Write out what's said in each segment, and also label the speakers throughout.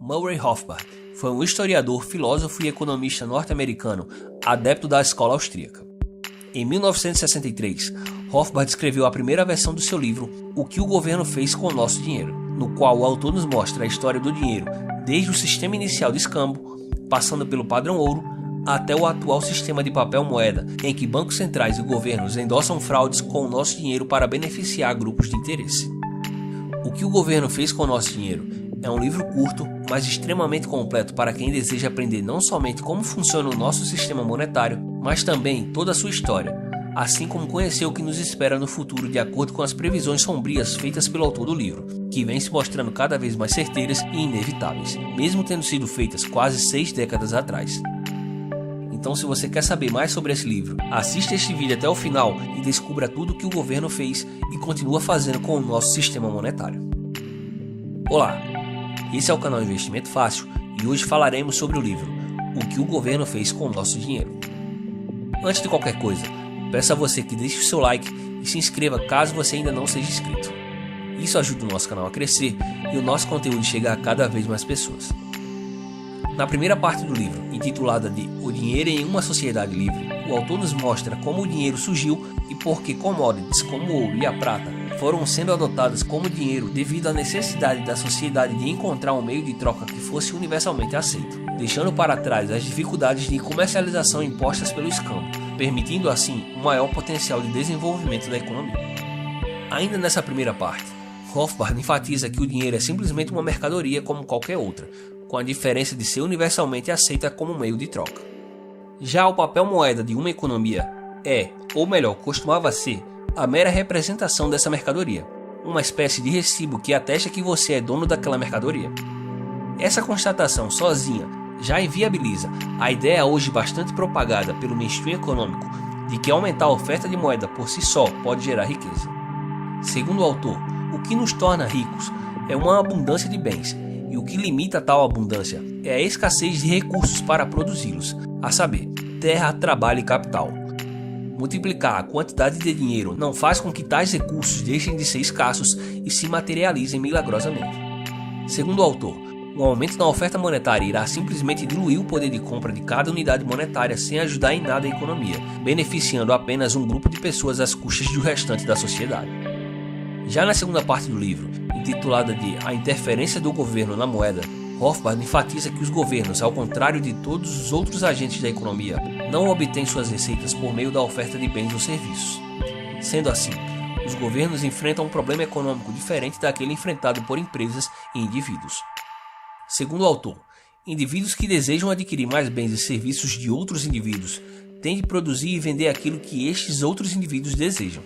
Speaker 1: Murray Rothbard foi um historiador, filósofo e economista norte-americano, adepto da escola austríaca. Em 1963, Rothbard escreveu a primeira versão do seu livro O que o governo fez com o nosso dinheiro, no qual o autor nos mostra a história do dinheiro desde o sistema inicial de escambo, passando pelo padrão ouro, até o atual sistema de papel-moeda, em que bancos centrais e governos endossam fraudes com o nosso dinheiro para beneficiar grupos de interesse. O que o governo fez com o nosso dinheiro é um livro curto, mas extremamente completo para quem deseja aprender não somente como funciona o nosso sistema monetário, mas também toda a sua história, assim como conhecer o que nos espera no futuro de acordo com as previsões sombrias feitas pelo autor do livro, que vem se mostrando cada vez mais certeiras e inevitáveis, mesmo tendo sido feitas quase 6 décadas atrás. Então, se você quer saber mais sobre esse livro, assista este vídeo até o final e descubra tudo o que o governo fez e continua fazendo com o nosso sistema monetário. Olá, esse é o canal Investimento Fácil e hoje falaremos sobre o livro O que o governo fez com o nosso dinheiro. Antes de qualquer coisa, peço a você que deixe o seu like e se inscreva caso você ainda não seja inscrito. Isso ajuda o nosso canal a crescer e o nosso conteúdo chegar a cada vez mais pessoas. Na primeira parte do livro, intitulada de O Dinheiro em uma Sociedade Livre, o autor nos mostra como o dinheiro surgiu e por que commodities como o ouro e a prata foram sendo adotadas como dinheiro devido à necessidade da sociedade de encontrar um meio de troca que fosse universalmente aceito, deixando para trás as dificuldades de comercialização impostas pelo escambo, permitindo assim um maior potencial de desenvolvimento da economia. Ainda nessa primeira parte, Rothbard enfatiza que o dinheiro é simplesmente uma mercadoria como qualquer outra, com a diferença de ser universalmente aceita como meio de troca. Já o papel moeda de uma economia é, ou melhor, costumava ser, a mera representação dessa mercadoria, uma espécie de recibo que atesta que você é dono daquela mercadoria. Essa constatação sozinha já inviabiliza a ideia hoje bastante propagada pelo mainstream econômico de que aumentar a oferta de moeda por si só pode gerar riqueza. Segundo o autor, o que nos torna ricos é uma abundância de bens, e o que limita tal abundância é a escassez de recursos para produzi-los, a saber, terra, trabalho e capital. Multiplicar a quantidade de dinheiro não faz com que tais recursos deixem de ser escassos e se materializem milagrosamente. Segundo o autor, o aumento na oferta monetária irá simplesmente diluir o poder de compra de cada unidade monetária sem ajudar em nada a economia, beneficiando apenas um grupo de pessoas às custas do restante da sociedade. Já na segunda parte do livro, intitulada de A Interferência do Governo na Moeda, Rothbard enfatiza que os governos, ao contrário de todos os outros agentes da economia, não obtêm suas receitas por meio da oferta de bens ou serviços. Sendo assim, os governos enfrentam um problema econômico diferente daquele enfrentado por empresas e indivíduos. Segundo o autor, indivíduos que desejam adquirir mais bens e serviços de outros indivíduos têm de produzir e vender aquilo que estes outros indivíduos desejam.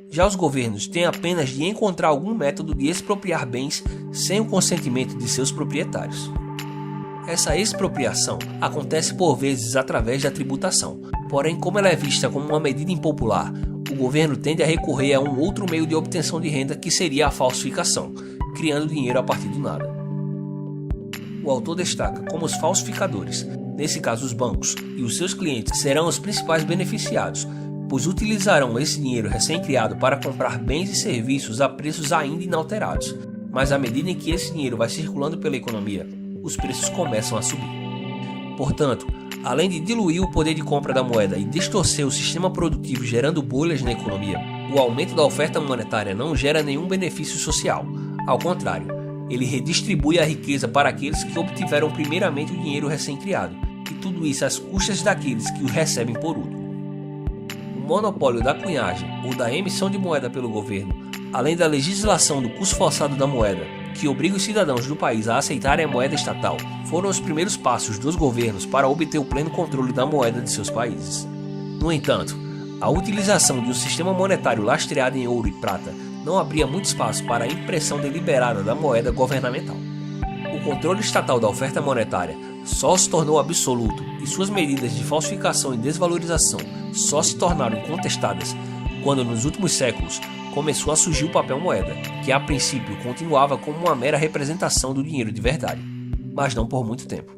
Speaker 1: Já os governos têm apenas de encontrar algum método de expropriar bens sem o consentimento de seus proprietários. Essa expropriação acontece por vezes através da tributação, porém, como ela é vista como uma medida impopular, o governo tende a recorrer a um outro meio de obtenção de renda que seria a falsificação, criando dinheiro a partir do nada. O autor destaca como os falsificadores, nesse caso os bancos, e os seus clientes serão os principais beneficiados, pois utilizarão esse dinheiro recém-criado para comprar bens e serviços a preços ainda inalterados, mas à medida em que esse dinheiro vai circulando pela economia, os preços começam a subir. Portanto, além de diluir o poder de compra da moeda e distorcer o sistema produtivo gerando bolhas na economia, o aumento da oferta monetária não gera nenhum benefício social. Ao contrário, ele redistribui a riqueza para aqueles que obtiveram primeiramente o dinheiro recém-criado, e tudo isso às custas daqueles que o recebem por último. O monopólio da cunhagem ou da emissão de moeda pelo governo, além da legislação do custo forçado da moeda, que obriga os cidadãos do país a aceitarem a moeda estatal, foram os primeiros passos dos governos para obter o pleno controle da moeda de seus países. No entanto, a utilização de um sistema monetário lastreado em ouro e prata não abria muito espaço para a impressão deliberada da moeda governamental. O controle estatal da oferta monetária só se tornou absoluto e suas medidas de falsificação e desvalorização só se tornaram incontestadas quando, nos últimos séculos, começou a surgir o papel moeda, que a princípio continuava como uma mera representação do dinheiro de verdade, mas não por muito tempo.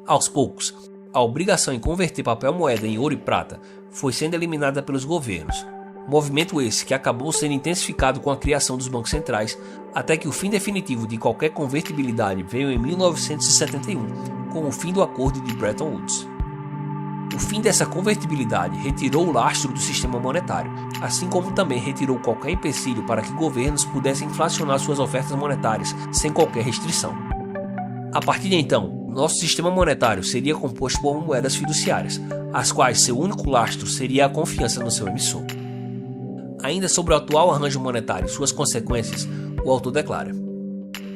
Speaker 1: Aos poucos, a obrigação em converter papel moeda em ouro e prata foi sendo eliminada pelos governos. Movimento esse que acabou sendo intensificado com a criação dos bancos centrais, até que o fim definitivo de qualquer convertibilidade veio em 1971, com o fim do Acordo de Bretton Woods. O fim dessa convertibilidade retirou o lastro do sistema monetário, assim como também retirou qualquer empecilho para que governos pudessem inflacionar suas ofertas monetárias sem qualquer restrição. A partir de então, nosso sistema monetário seria composto por moedas fiduciárias, as quais seu único lastro seria a confiança no seu emissor. Ainda sobre o atual arranjo monetário e suas consequências, o autor declara: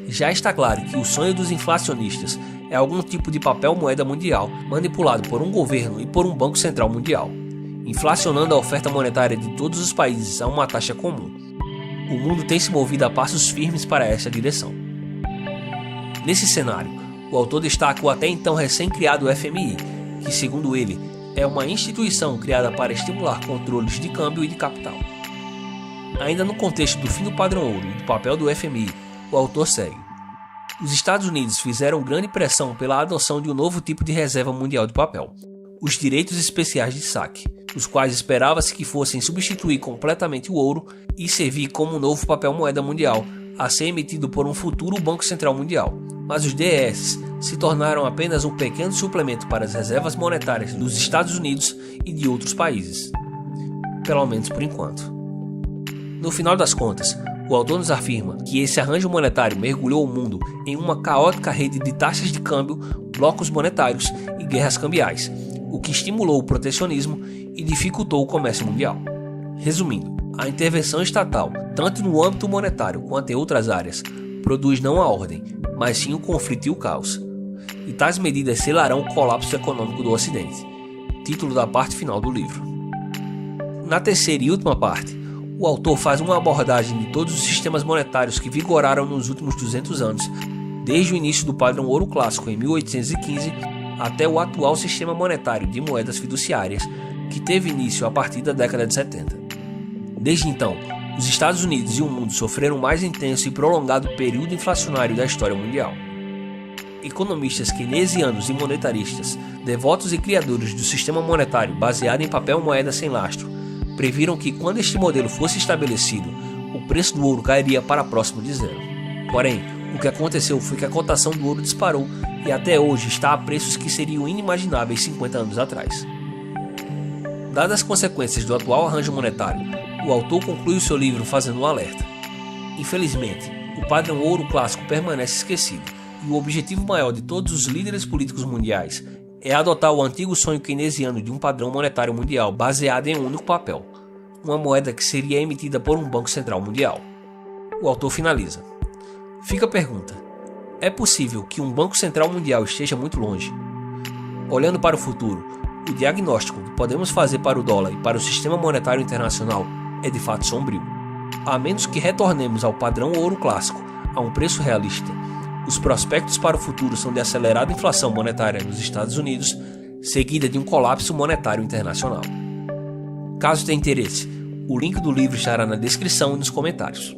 Speaker 1: já está claro que o sonho dos inflacionistas é algum tipo de papel moeda mundial manipulado por um governo e por um banco central mundial, inflacionando a oferta monetária de todos os países a uma taxa comum. O mundo tem se movido a passos firmes para essa direção. Nesse cenário, o autor destaca o até então recém-criado FMI, que, segundo ele, é uma instituição criada para estimular controles de câmbio e de capital. Ainda no contexto do fim do padrão ouro e do papel do FMI, o autor segue: os Estados Unidos fizeram grande pressão pela adoção de um novo tipo de reserva mundial de papel, os direitos especiais de saque, os quais esperava-se que fossem substituir completamente o ouro e servir como um novo papel moeda mundial a ser emitido por um futuro Banco Central Mundial. Mas os DES se tornaram apenas um pequeno suplemento para as reservas monetárias dos Estados Unidos e de outros países, pelo menos por enquanto. No final das contas, o autor nos afirma que esse arranjo monetário mergulhou o mundo em uma caótica rede de taxas de câmbio, blocos monetários e guerras cambiais, o que estimulou o protecionismo e dificultou o comércio mundial. Resumindo, a intervenção estatal, tanto no âmbito monetário quanto em outras áreas, produz não a ordem, mas sim o conflito e o caos. E tais medidas selarão o colapso econômico do Ocidente. Título da parte final do livro. Na terceira e última parte, o autor faz uma abordagem de todos os sistemas monetários que vigoraram nos últimos 200 anos, desde o início do padrão ouro clássico em 1815 até o atual sistema monetário de moedas fiduciárias, que teve início a partir da década de 70. Desde então, os Estados Unidos e o mundo sofreram o mais intenso e prolongado período inflacionário da história mundial. Economistas keynesianos e monetaristas, devotos e criadores do sistema monetário baseado em papel moeda sem lastro, previram que quando este modelo fosse estabelecido, o preço do ouro cairia para próximo de zero. Porém, o que aconteceu foi que a cotação do ouro disparou e até hoje está a preços que seriam inimagináveis 50 anos atrás. Dadas as consequências do atual arranjo monetário, o autor conclui o seu livro fazendo um alerta. Infelizmente, o padrão ouro clássico permanece esquecido, e o objetivo maior de todos os líderes políticos mundiais é adotar o antigo sonho keynesiano de um padrão monetário mundial baseado em um único papel, uma moeda que seria emitida por um Banco Central Mundial. O autor finaliza: fica a pergunta: é possível que um Banco Central Mundial esteja muito longe? Olhando para o futuro, o diagnóstico que podemos fazer para o dólar e para o sistema monetário internacional é de fato sombrio. A menos que retornemos ao padrão ouro clássico a um preço realista, os prospectos para o futuro são de acelerada inflação monetária nos Estados Unidos, seguida de um colapso monetário internacional. Caso tenha interesse, o link do livro estará na descrição e nos comentários.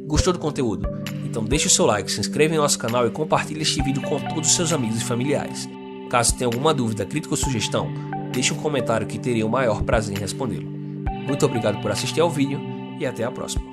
Speaker 1: Gostou do conteúdo? Então deixe o seu like, se inscreva em nosso canal e compartilhe este vídeo com todos os seus amigos e familiares. Caso tenha alguma dúvida, crítica ou sugestão, deixe um comentário que terei o maior prazer em respondê-lo. Muito obrigado por assistir ao vídeo e até a próxima.